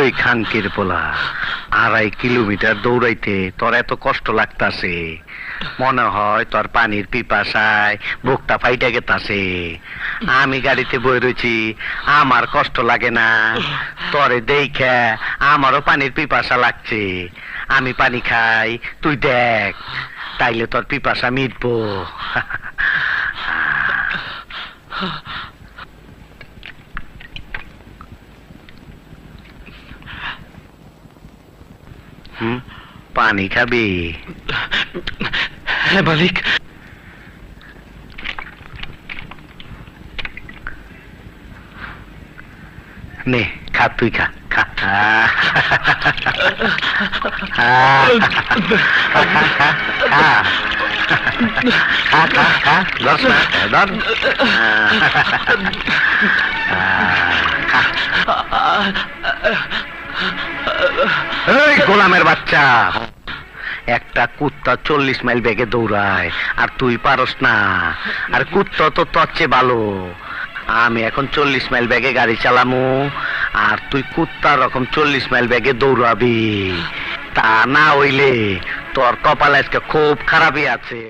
ওই খানকির পোলা 2.5 কিলোমিটার দৌড়াইতে তোর এত কষ্ট লাগতাছে, মনে হয় তোর পানির পিপাসায় বুকটা ফাইটা গেতাছে। আমি গাড়িতে বই রয়েছি, আমার কষ্ট লাগে না? তোরে দেখে আমারও পানির পিপাসা লাগছে। আমি পানি খাই, তুই দেখ, তাইলে তোর পিপাসা মিটবো। পানি খাবি? হ্যাঁ মালিক। নে খা, তুই খা, খা। এই গোলামের বাচ্চা, একটা কুত্তা 40 মাইল বেগে দৌড়ায় আর তুই পারস না? আর কুত্তা তো তোর চেয়ে ভালো। আমি এখন 40 মাইল বেগে গাড়ি চালামু, আর তুই কুত্তার রকম 40 মাইল বেগে দৌড়াবি। তা না হইলে তোর কপাল আজকে খুব খারাপই আছে।